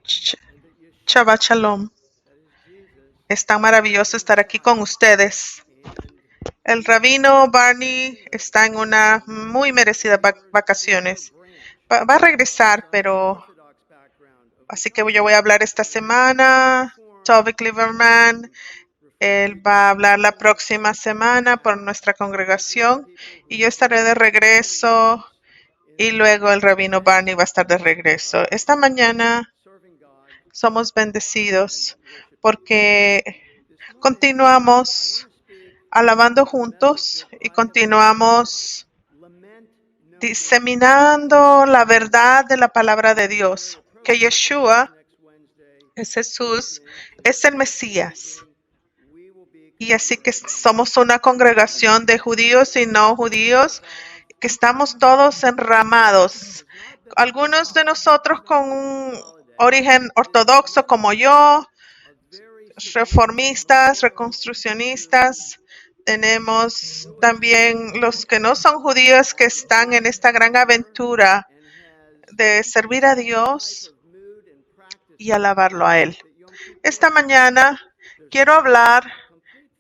Ch- Shabbat Shalom. Es tan maravilloso estar aquí con ustedes. El rabino Barney está en una muy merecida vacaciones. Va a regresar, pero así que yo voy a hablar esta semana. Tove Cleverman, él va a hablar la próxima semana por nuestra congregación y yo estaré de regreso y luego el rabino Barney va a estar de regreso. Esta mañana somos bendecidos porque continuamos alabando juntos y continuamos diseminando la verdad de la palabra de Dios, que Yeshua es Jesús, es el Mesías. Y así que somos una congregación de judíos y no judíos, que estamos todos enramados. Algunos de nosotros con un origen ortodoxo como yo, reformistas, reconstruccionistas. Tenemos también los que no son judíos que están en esta gran aventura de servir a Dios y alabarlo a Él. Esta mañana quiero hablar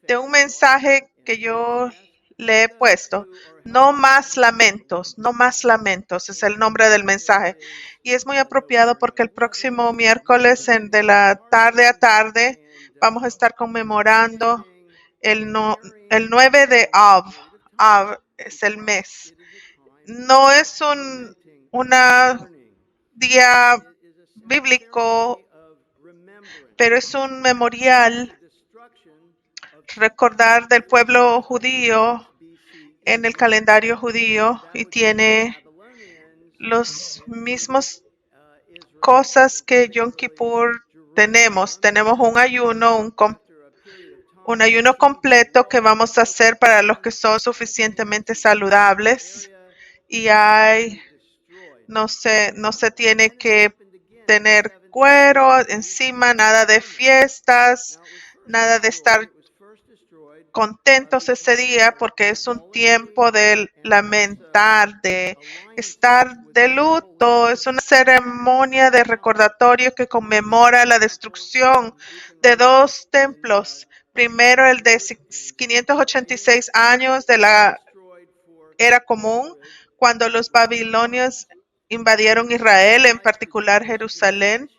de un mensaje que yo le he puesto. No más lamentos, no más lamentos, es el nombre del mensaje. Y es muy apropiado porque el próximo miércoles de la tarde a tarde vamos a estar conmemorando el 9 de Av. Av es el mes. No es un una día bíblico, pero es un memorial, recordar del pueblo judío en el calendario judío y tiene los mismos cosas que Yom Kippur tenemos. Tenemos un ayuno, un ayuno completo que vamos a hacer para los que son suficientemente saludables y no se tiene que tener cuero encima, nada de fiestas, nada de estar contentos ese día porque es un tiempo de lamentar, de estar de luto, es una ceremonia de recordatorio que conmemora la destrucción de dos templos. Primero el de 586 años de la era común, cuando los babilonios invadieron Israel, en particular Jerusalén,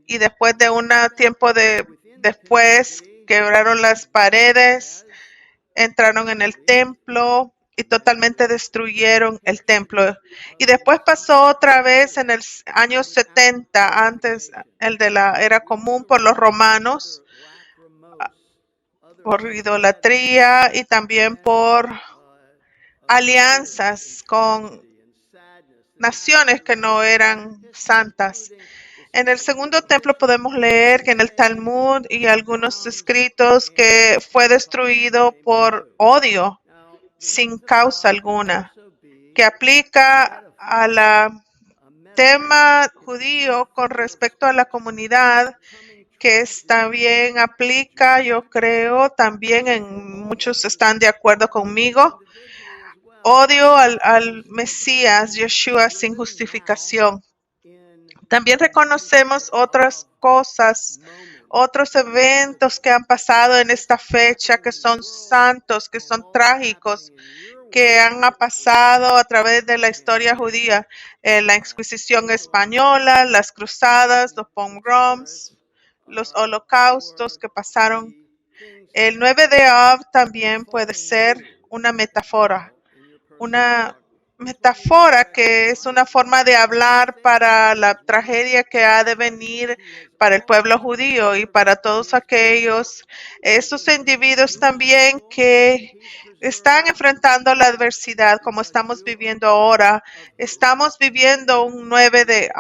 y después de un tiempo después quebraron las paredes, entraron en el templo y totalmente destruyeron el templo. Y después pasó otra vez en el año 70, antes el de la era común, por los romanos, por idolatría y también por alianzas con naciones que no eran santas. En el segundo templo podemos leer que en el Talmud y algunos escritos que fue destruido por odio sin causa alguna, que aplica a la tema judío con respecto a la comunidad, que también aplica, yo creo, también muchos están de acuerdo conmigo, odio al Mesías, Yeshua, sin justificación. También reconocemos otras cosas, otros eventos que han pasado en esta fecha, que son santos, que son trágicos, que han pasado a través de la historia judía, la Inquisición española, las cruzadas, los pogroms, los holocaustos que pasaron. El 9 de Av también puede ser una metáfora que es una forma de hablar para la tragedia que ha de venir para el pueblo judío y para todos esos individuos también que están enfrentando la adversidad como estamos viviendo ahora. Estamos viviendo un 9 de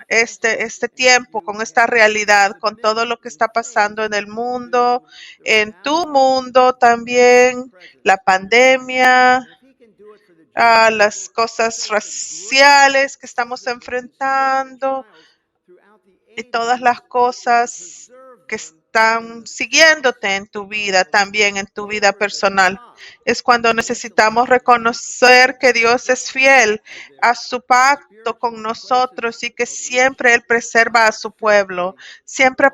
este tiempo, con esta realidad, con todo lo que está pasando en el mundo, en tu mundo también, la pandemia, las cosas raciales que estamos enfrentando y todas las cosas que están siguiéndote en tu vida, también en tu vida personal. Es cuando necesitamos reconocer que Dios es fiel a su pacto con nosotros y que siempre Él preserva a su pueblo. Siempre ha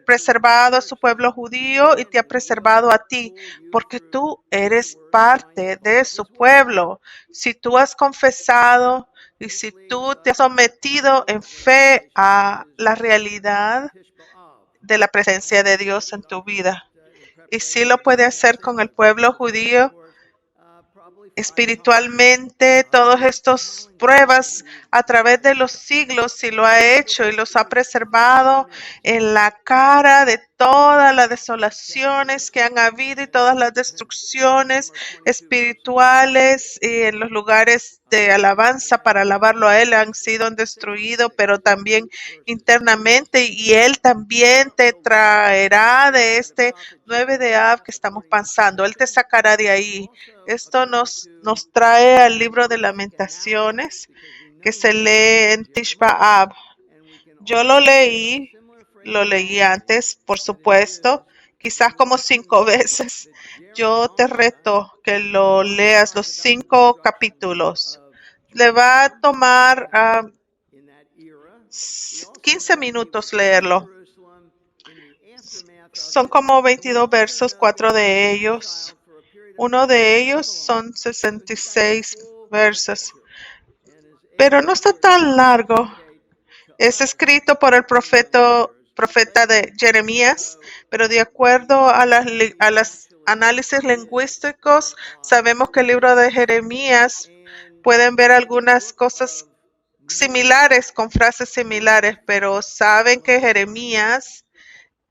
preservado a su pueblo judío y te ha preservado a ti, porque tú eres parte de su pueblo. Si tú has confesado y si tú te has sometido en fe a la realidad de la presencia de Dios en tu vida. Y sí lo puede hacer con el pueblo judío espiritualmente, todas estas pruebas a través de los siglos, si lo ha hecho y los ha preservado en la cara de todas las desolaciones que han habido y todas las destrucciones espirituales y en los lugares de alabanza para alabarlo a Él han sido destruidos, pero también internamente, y Él también te traerá de este 9 de Av que estamos pasando. Él te sacará de ahí. Esto nos trae al libro de Lamentaciones que se lee en Tish B'Av. Yo lo leí antes, por supuesto, quizás como 5 veces. Yo te reto que lo leas los 5 capítulos. Le va a tomar 15 minutos leerlo. Son como 22 versos, 4 de ellos. Uno de ellos son 66 versos. Pero no está tan largo. Es escrito por el profeta de Jeremías, pero de acuerdo a las análisis lingüísticos, sabemos que el libro de Jeremías pueden ver algunas cosas similares, con frases similares, pero saben que Jeremías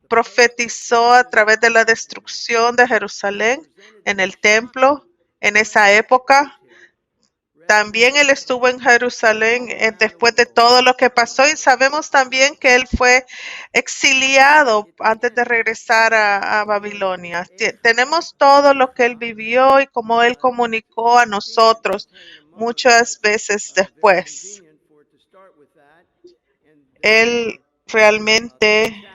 profetizó a través de la destrucción de Jerusalén en el templo en esa época. También él estuvo en Jerusalén después de todo lo que pasó, y sabemos también que él fue exiliado antes de regresar a Babilonia. Tenemos todo lo que él vivió y cómo él comunicó a nosotros muchas veces después. Él realmente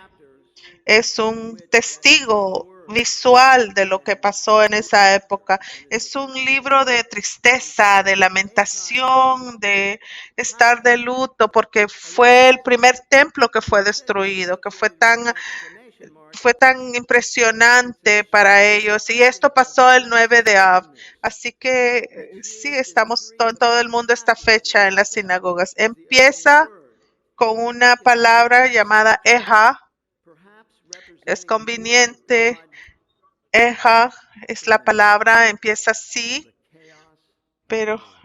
es un testigo visual de lo que pasó en esa época. Es un libro de tristeza, de lamentación, de estar de luto, porque fue el primer templo que fue destruido, que fue tan impresionante para ellos. Y esto pasó el 9 de Av. Así que sí, estamos todo el mundo esta fecha en las sinagogas. Empieza con una palabra llamada Eja. Es conveniente. Eja es la palabra, empieza así,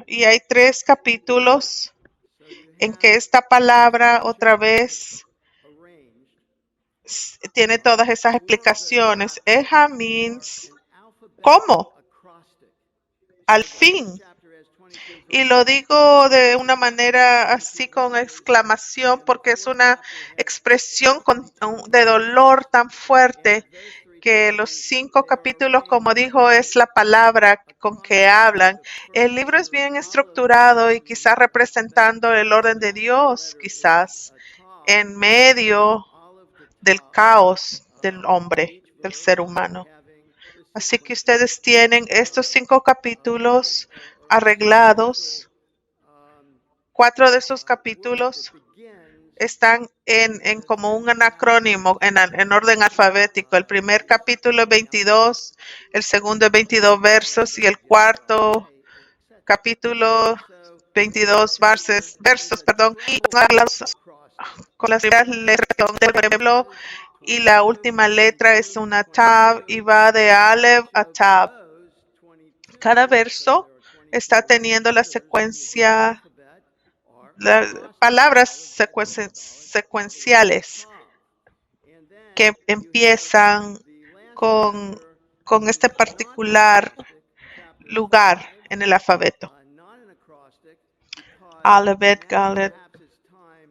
y hay 3 capítulos en que esta palabra otra vez tiene todas esas explicaciones. Eja means ¿cómo? Al fin. Y lo digo de una manera así con exclamación porque es una expresión de dolor tan fuerte que los 5 capítulos, como dijo, es la palabra con que hablan. El libro es bien estructurado y quizás representando el orden de Dios, quizás en medio del caos del hombre, del ser humano. Así que ustedes tienen estos 5 capítulos arreglados. 4 de esos capítulos están en como un anacrónimo, en orden alfabético. El primer capítulo es 22, el segundo es 22 versos y el cuarto capítulo 22 versos, y con las primeras letras del pueblo, y la última letra es una tab y va de Aleph a Tab. Cada verso está teniendo la secuencia, las palabras secuenciales que empiezan con este particular lugar en el alfabeto. Aleph, Galet,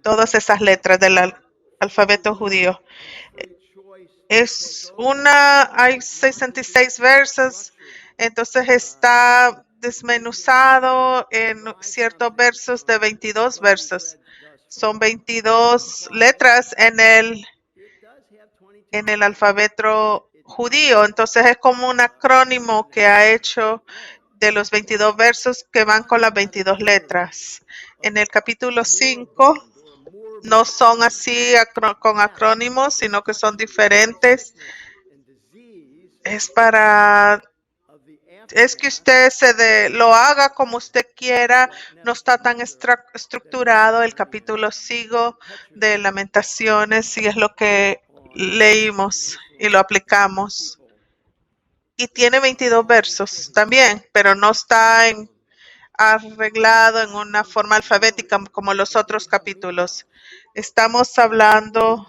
todas esas letras del alfabeto judío. Hay 66 versos, entonces está desmenuzado en ciertos versos de 22 versos. Son 22 letras en el en el alfabeto judío. Entonces es como un acrónimo que ha hecho de los 22 versos que van con las 22 letras. En el capítulo 5 no son así con acrónimos, sino que son diferentes. Es que usted lo haga como usted quiera, no está tan estructurado. El capítulo 5 de Lamentaciones y es lo que leímos y lo aplicamos. Y tiene 22 versos también, pero no está arreglado en una forma alfabética como los otros capítulos. Estamos hablando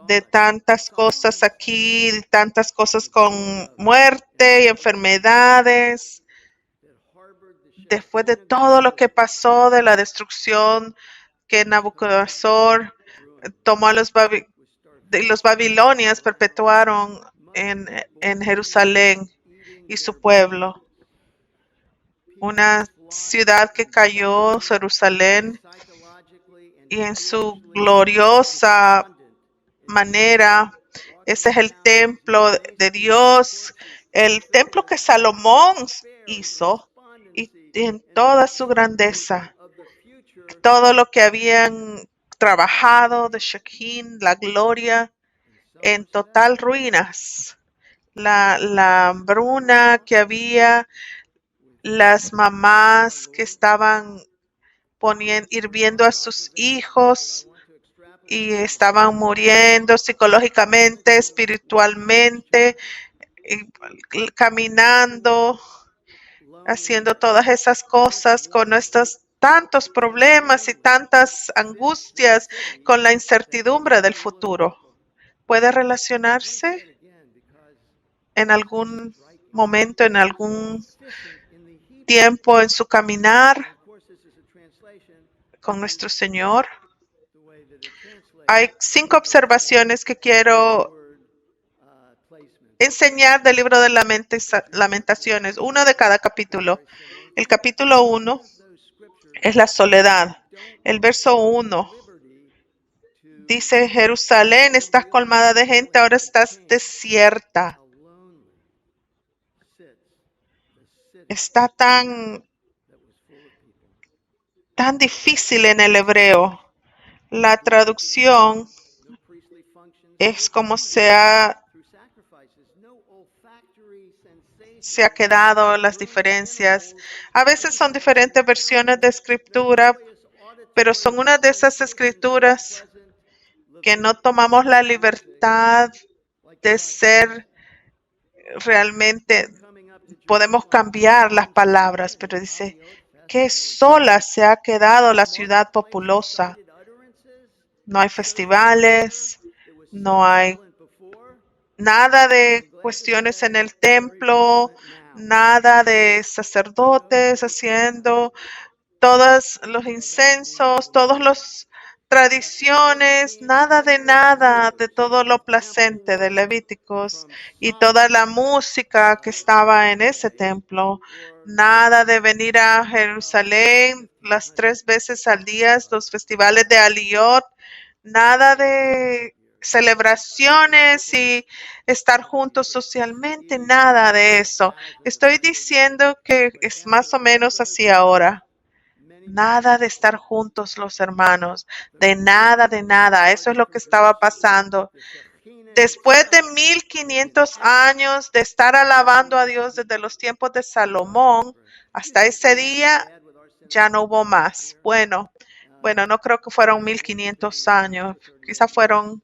de tantas cosas aquí, de tantas cosas con muerte y enfermedades. Después de todo lo que pasó, de la destrucción que Nabucodonosor tomó a los babilonias, perpetuaron en Jerusalén y su pueblo. Una ciudad que cayó, Jerusalén, y en su gloriosa manera, ese es el templo de Dios, el templo que Salomón hizo, y en toda su grandeza, todo lo que habían trabajado de Shekin, la gloria, en total ruinas. La hambruna que había, las mamás que estaban hirviendo a sus hijos y estaban muriendo psicológicamente, espiritualmente, y caminando, haciendo todas esas cosas con estos tantos problemas y tantas angustias, con la incertidumbre del futuro. ¿Puede relacionarse en algún momento, en algún tiempo en su caminar con nuestro Señor? Hay 5 observaciones que quiero enseñar del libro de Lamentaciones, uno de cada capítulo. El capítulo 1 es la soledad. El verso 1 dice: Jerusalén, estás colmada de gente, ahora estás desierta. Está tan difícil en el hebreo. La traducción es como se ha quedado las diferencias. A veces son diferentes versiones de escritura, pero son una de esas escrituras que no tomamos la libertad de ser realmente. Podemos cambiar las palabras, pero dice que sola se ha quedado la ciudad populosa. No hay festivales, no hay nada de cuestiones en el templo, nada de sacerdotes haciendo todos los incensos, todas las tradiciones, nada de todo lo placente de Levíticos y toda la música que estaba en ese templo, nada de venir a Jerusalén las 3 veces al día, los festivales de Aliyot, nada de celebraciones y estar juntos socialmente, nada de eso. Estoy diciendo que es más o menos así ahora. Nada de estar juntos los hermanos, de nada. Eso es lo que estaba pasando. Después de 1500 años de estar alabando a Dios desde los tiempos de Salomón, hasta ese día ya no hubo más. Bueno, no creo que fueron 1500 años, quizás fueron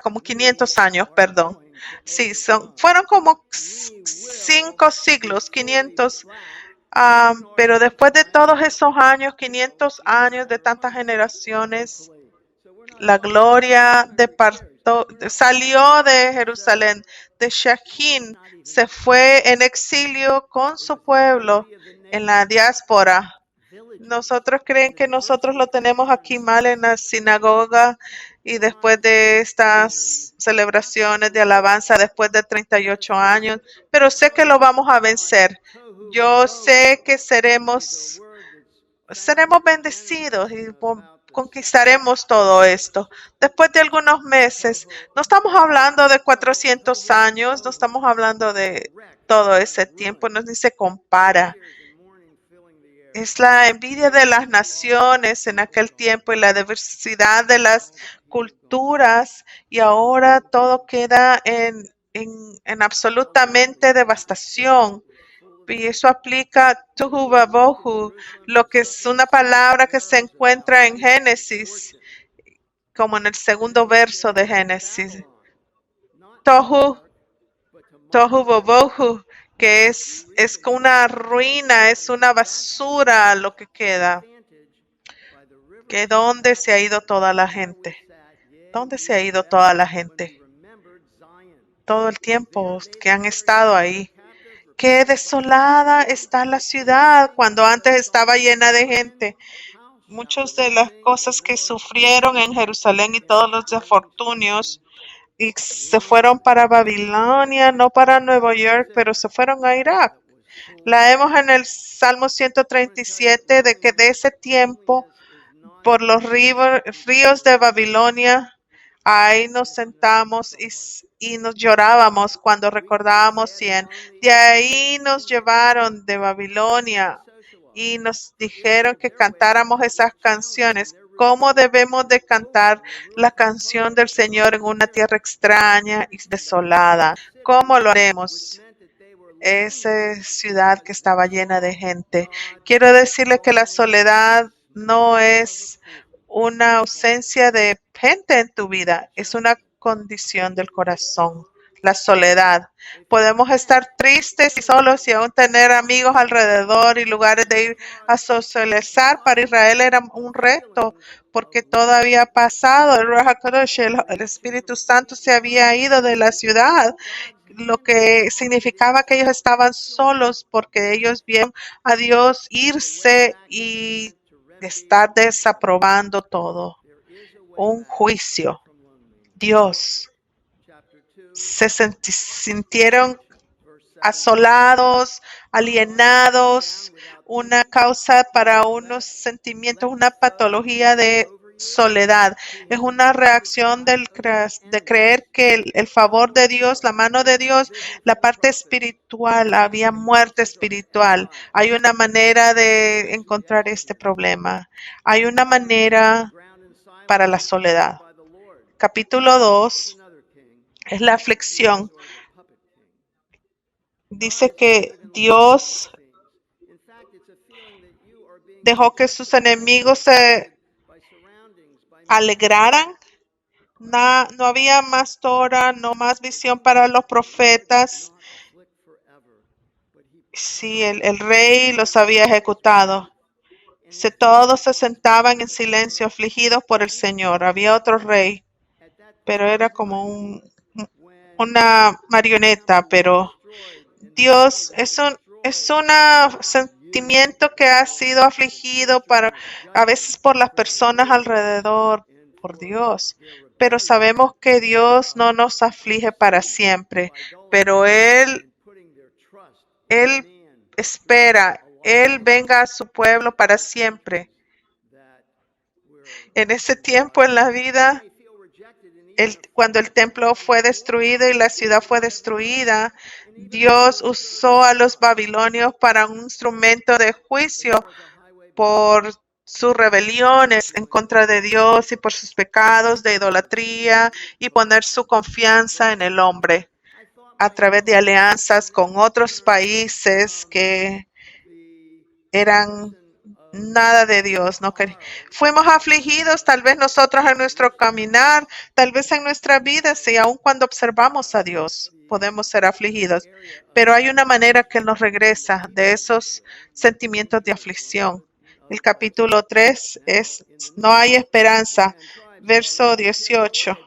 como 500 años, perdón. Sí, fueron como 5 siglos, 500. Pero después de todos esos años, 500 años de tantas generaciones, la gloria salió de Jerusalén, de Shekin, se fue en exilio con su pueblo en la diáspora. Nosotros creen que nosotros lo tenemos aquí mal en la sinagoga y después de estas celebraciones de alabanza, después de 38 años, pero sé que lo vamos a vencer. Yo sé que seremos bendecidos y conquistaremos todo esto. Después de algunos meses, no estamos hablando de 400 años, no estamos hablando de todo ese tiempo, no ni se compara. Es la envidia de las naciones en aquel tiempo y la diversidad de las culturas, y ahora todo queda en absolutamente devastación. Y eso aplica tohu vabohu, lo que es una palabra que se encuentra en Génesis, como en el segundo verso de Génesis. Tohu, tohu vabohu, que es una ruina, es una basura lo que queda. Que ¿dónde se ha ido toda la gente? ¿Dónde se ha ido toda la gente? Todo el tiempo que han estado ahí. Qué desolada está la ciudad cuando antes estaba llena de gente. Muchas de las cosas que sufrieron en Jerusalén y todos los defortunios y se fueron para Babilonia, no para Nueva York, pero se fueron a Irak. Leemos en el Salmo 137 de que de ese tiempo por los ríos de Babilonia, ahí nos sentamos y nos llorábamos cuando recordábamos Cien. De ahí nos llevaron de Babilonia y nos dijeron que cantáramos esas canciones. ¿Cómo debemos de cantar la canción del Señor en una tierra extraña y desolada? ¿Cómo lo haremos? Esa ciudad que estaba llena de gente. Quiero decirle que la soledad no es una ausencia de gente en tu vida, es una condición del corazón. La soledad. Podemos estar tristes y solos y aún tener amigos alrededor y lugares de ir a socializar. Para Israel era un reto porque todo había pasado. El Ruach HaKodesh, el Espíritu Santo, se había ido de la ciudad, lo que significaba que ellos estaban solos porque ellos vieron a Dios irse y estar desaprobando todo. Un juicio. Dios. Se sintieron asolados, alienados, una causa para unos sentimientos, una patología de soledad. Es una reacción de creer que el favor de Dios, la mano de Dios, la parte espiritual, había muerte espiritual. Hay una manera de encontrar este problema. Hay una manera para la soledad. Capítulo 2 es la aflicción. Dice que Dios dejó que sus enemigos se alegraran. No había más Torah, no más visión para los profetas. Sí, el rey los había ejecutado. Todos se sentaban en silencio, afligidos por el Señor. Había otro rey, pero era como una marioneta, pero Dios es un sentimiento que ha sido afligido a veces por las personas alrededor, por Dios. Pero sabemos que Dios no nos aflige para siempre, pero Él espera, Él venga a su pueblo para siempre. En ese tiempo en la vida, cuando el templo fue destruido y la ciudad fue destruida, Dios usó a los babilonios para un instrumento de juicio por sus rebeliones en contra de Dios y por sus pecados de idolatría y poner su confianza en el hombre a través de alianzas con otros países que eran nada de Dios. Fuimos afligidos, tal vez nosotros en nuestro caminar, tal vez en nuestra vida, si aun cuando observamos a Dios podemos ser afligidos, pero hay una manera que nos regresa de esos sentimientos de aflicción. El capítulo 3 es no hay esperanza, verso 18.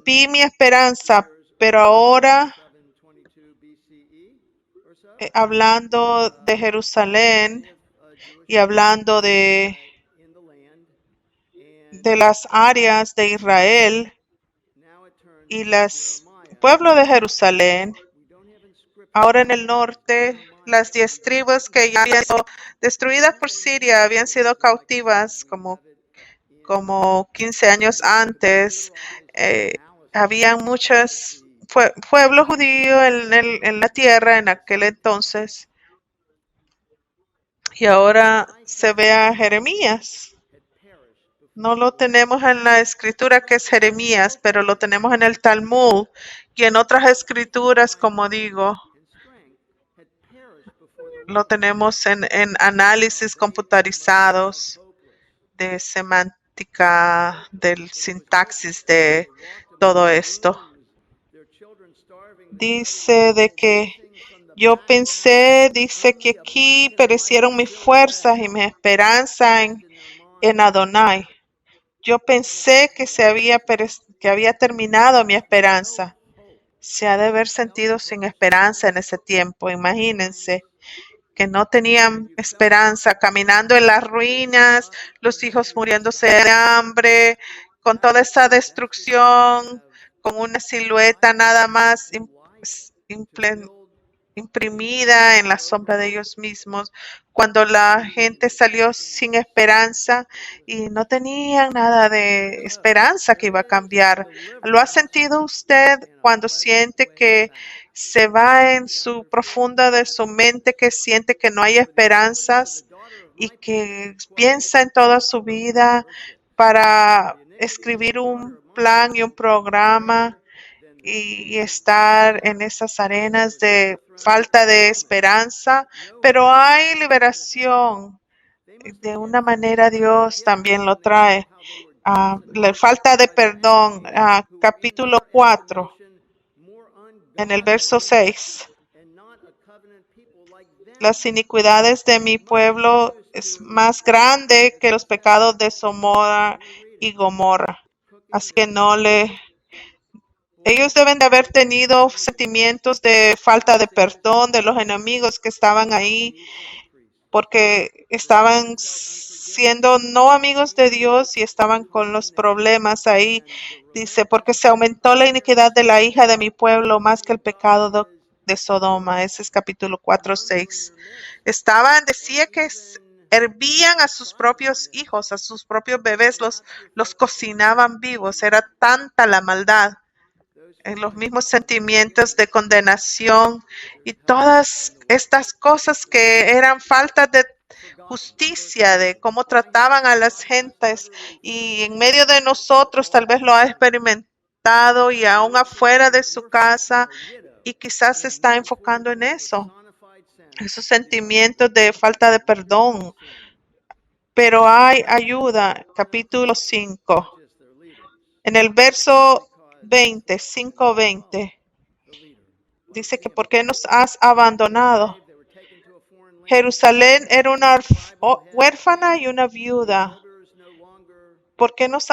Vi mi esperanza, pero ahora hablando de Jerusalén y hablando de las áreas de Israel y los pueblos de Jerusalén, ahora en el norte Las 10 tribus que ya habían sido destruidas por Siria habían sido cautivas como 15 años antes. Eh, Habían muchos pueblos judíos en la tierra en aquel entonces. Y ahora se ve a Jeremías. No lo tenemos en la escritura que es Jeremías, pero lo tenemos en el Talmud y en otras escrituras, como digo, lo tenemos en análisis computarizados de semántica, del sintaxis de todo esto. Dice de que yo pensé, dice que aquí perecieron mis fuerzas y mi esperanza en Adonai. Yo pensé que que había terminado mi esperanza. Se ha de haber sentido sin esperanza en ese tiempo. Imagínense que no tenían esperanza, caminando en las ruinas, los hijos muriéndose de hambre, con toda esa destrucción, con una silueta nada más imprimida en la sombra de ellos mismos, cuando la gente salió sin esperanza y no tenían nada de esperanza que iba a cambiar. ¿Lo ha sentido usted cuando siente que se va en su profunda de su mente, que siente que no hay esperanzas y que piensa en toda su vida para escribir un plan y un programa y estar en esas arenas de falta de esperanza, pero hay liberación? De una manera Dios también lo trae. La falta de perdón, capítulo 4, en el verso 6. Las iniquidades de mi pueblo es más grande que los pecados de Sodoma y Gomorra. Así que ellos deben de haber tenido sentimientos de falta de perdón de los enemigos que estaban ahí, porque estaban siendo no amigos de Dios y estaban con los problemas ahí. Dice, porque se aumentó la iniquidad de la hija de mi pueblo más que el pecado de Sodoma. Ese es capítulo 4:6. Decía que hervían a sus propios hijos, a sus propios bebés, los cocinaban vivos. Era tanta la maldad, en los mismos sentimientos de condenación y todas estas cosas que eran faltas de justicia, de cómo trataban a las gentes, y en medio de nosotros tal vez lo ha experimentado y aún afuera de su casa, y quizás se está enfocando en eso, esos sentimientos de falta de perdón. Pero hay ayuda. Capítulo 5. En el verso 5:20 dice que ¿por qué nos has abandonado? Jerusalén era una huérfana y una viuda. ¿Por qué nos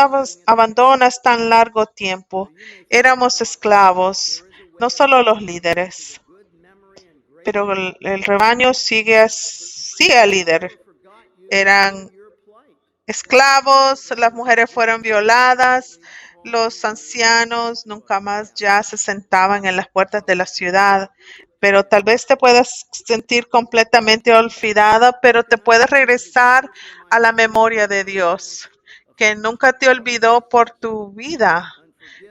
abandonas tan largo tiempo? Éramos esclavos, no solo los líderes, pero el rebaño sigue al líder. Eran esclavos, las mujeres fueron violadas, los ancianos nunca más ya se sentaban en las puertas de la ciudad. Pero tal vez te puedas sentir completamente olvidada, pero te puedes regresar a la memoria de Dios, que nunca te olvidó por tu vida,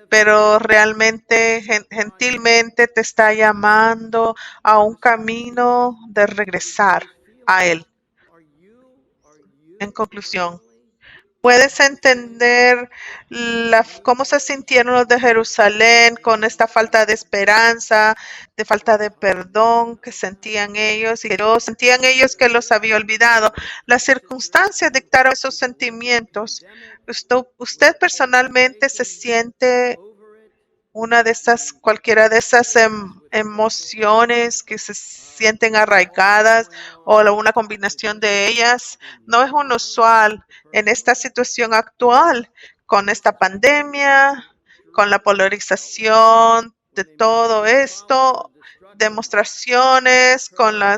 pero realmente gentilmente te está llamando a un camino de regresar a Él. En conclusión, ¿puedes entender cómo se sintieron los de Jerusalén con esta falta de esperanza, de falta de perdón que sentían ellos y que sentían ellos que los había olvidado? Las circunstancias dictaron esos sentimientos. ¿Usted personalmente se siente cualquiera de esas emociones que se sienten arraigadas o una combinación de ellas? No es unusual en esta situación actual, con esta pandemia, con la polarización de todo esto, demostraciones, con la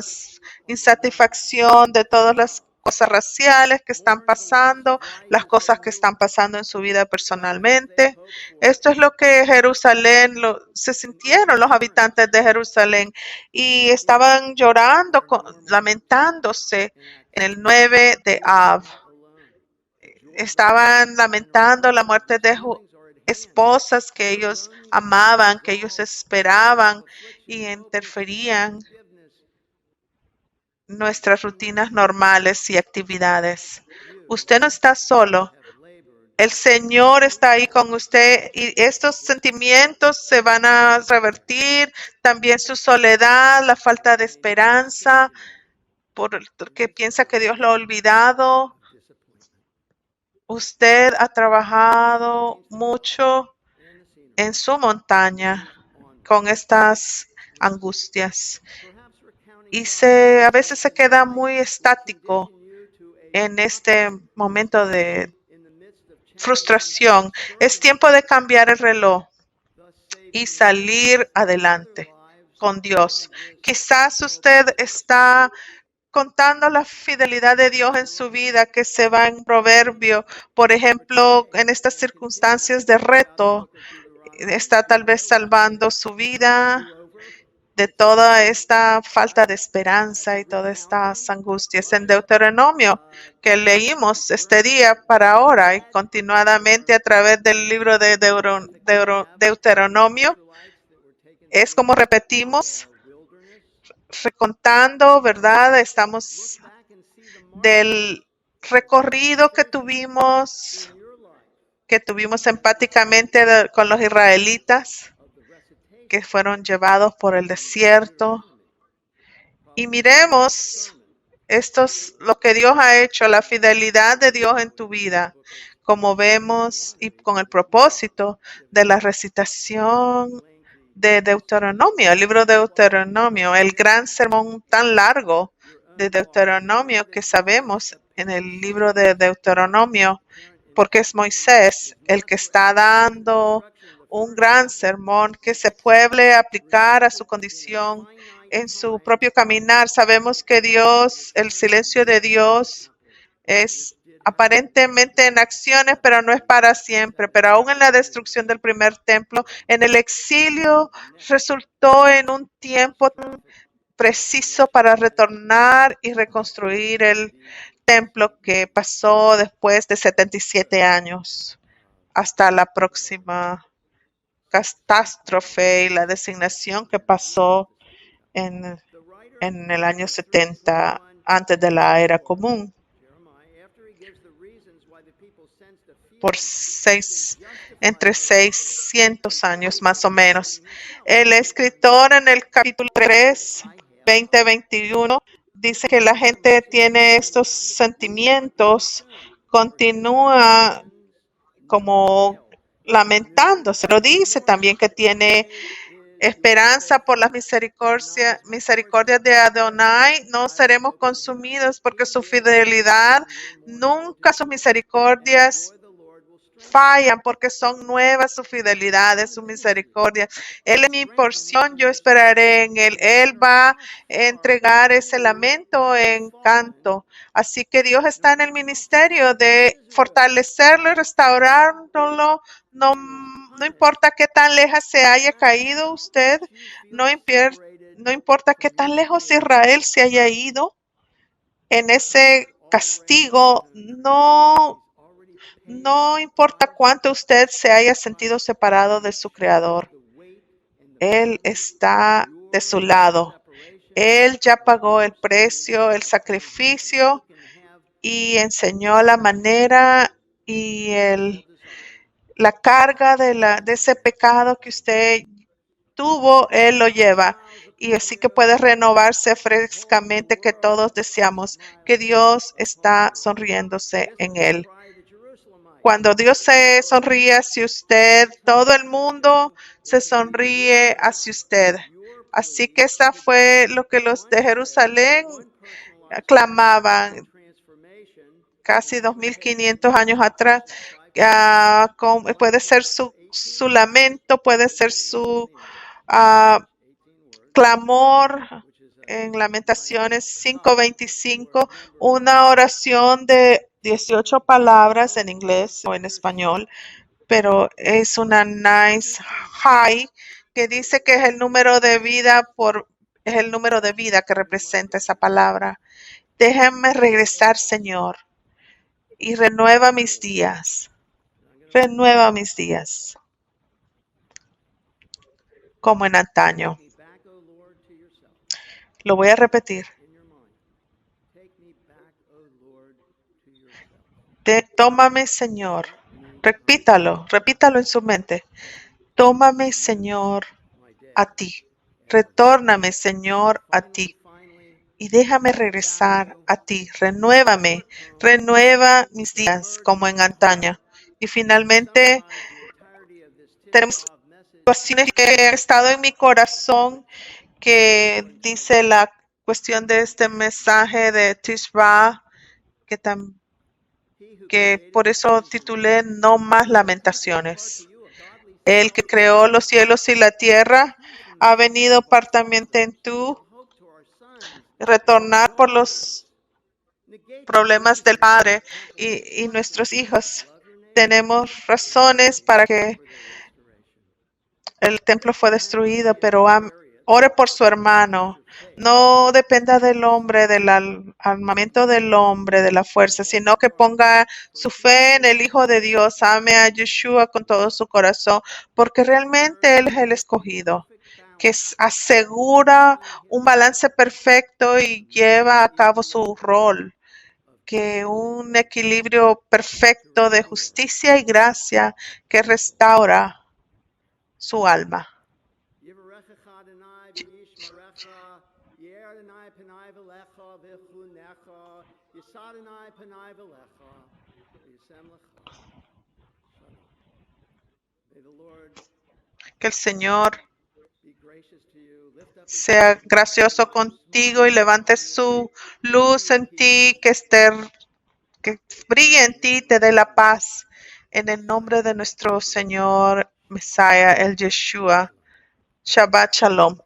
insatisfacción de todas las cosas raciales que están pasando, las cosas que están pasando en su vida personalmente. Esto es lo que Jerusalén, se sintieron los habitantes de Jerusalén y estaban llorando, lamentándose en el 9 de Av. Estaban lamentando la muerte de esposas que ellos amaban, que ellos esperaban y interferían nuestras rutinas normales y actividades. Usted no está solo. El Señor está ahí con usted y estos sentimientos se van a revertir. También su soledad, la falta de esperanza, porque piensa que Dios lo ha olvidado. Usted ha trabajado mucho en su montaña con estas angustias y a veces se queda muy estático en este momento de frustración. Es tiempo de cambiar el reloj y salir adelante con Dios. Quizás usted está contando la fidelidad de Dios en su vida que se va en proverbio. Por ejemplo, en estas circunstancias de reto, está tal vez salvando su vida de toda esta falta de esperanza y todas estas angustias. En Deuteronomio, que leímos este día para ahora y continuadamente a través del libro de Deuteronomio, es como repetimos, recontando, ¿verdad? Estamos del recorrido que tuvimos empáticamente con los israelitas que fueron llevados por el desierto. Y miremos lo que Dios ha hecho, la fidelidad de Dios en tu vida, como vemos y con el propósito de la recitación de Deuteronomio, el libro de Deuteronomio, el gran sermón tan largo de Deuteronomio que sabemos en el libro de Deuteronomio, porque es Moisés el que está dando un gran sermón que se puede aplicar a su condición en su propio caminar. Sabemos que Dios, el silencio de Dios es aparentemente en acciones, pero no es para siempre. Pero aún en la destrucción del primer templo, en el exilio, resultó en un tiempo preciso para retornar y reconstruir el templo que pasó después de 77 años hasta la próxima catástrofe y la designación que pasó en el año 70 antes de la era común. Por entre 600 años más o menos. El escritor en el capítulo 3, 20-21, dice que la gente tiene estos sentimientos, continúa como lamentándose. Lo dice también que tiene esperanza por las misericordias de Adonai. No seremos consumidos porque su fidelidad, nunca sus misericordias fallan, porque son nuevas su fidelidad, su misericordia. Él es mi porción, yo esperaré en él. Él va a entregar ese lamento en canto. Así que Dios está en el ministerio de fortalecerlo y restaurándolo. No importa qué tan lejos se haya caído usted, no importa qué tan lejos Israel se haya ido en ese castigo, no importa cuánto usted se haya sentido separado de su Creador, Él está de su lado. Él ya pagó el precio, el sacrificio y enseñó la manera y la carga de ese pecado que usted tuvo, Él lo lleva. Y así que puede renovarse frescamente, que todos deseamos, que Dios está sonriéndose en Él. Cuando Dios se sonríe hacia usted, todo el mundo se sonríe hacia usted. Así que esa fue lo que los de Jerusalén clamaban casi 2500 años atrás. Puede ser su lamento, puede ser su clamor en Lamentaciones 5:25, una oración de 18 palabras en inglés o en español, pero es una nice high que dice que es el número de vida es el número de vida que representa esa palabra. Déjame regresar, Señor, y renueva mis días. Renueva mis días, como en antaño. Lo voy a repetir. Tómame, Señor. Repítalo en su mente. Tómame, Señor, a ti. Retórname, Señor, a ti. Y déjame regresar a ti. Renuévame. Renueva mis días como en antaño. Y finalmente, tenemos situaciones que han estado en mi corazón que dice la cuestión de este mensaje de Tishba, que por eso titulé No más lamentaciones. El que creó los cielos y la tierra ha venido partamente en tú, retornar por los problemas del Padre y nuestros hijos. Tenemos razones para que el templo fue destruido, pero ore por su hermano. No dependa del hombre, del armamento del hombre, de la fuerza, sino que ponga su fe en el Hijo de Dios. Ame a Yeshua con todo su corazón, porque realmente Él es el escogido, que asegura un balance perfecto y lleva a cabo su rol, que un equilibrio perfecto de justicia y gracia que restaura su alma. Que el Señor sea gracioso contigo y levante su luz en ti, que brille en ti y te dé la paz. En el nombre de nuestro Señor Mesías, el Yeshua. Shabbat Shalom.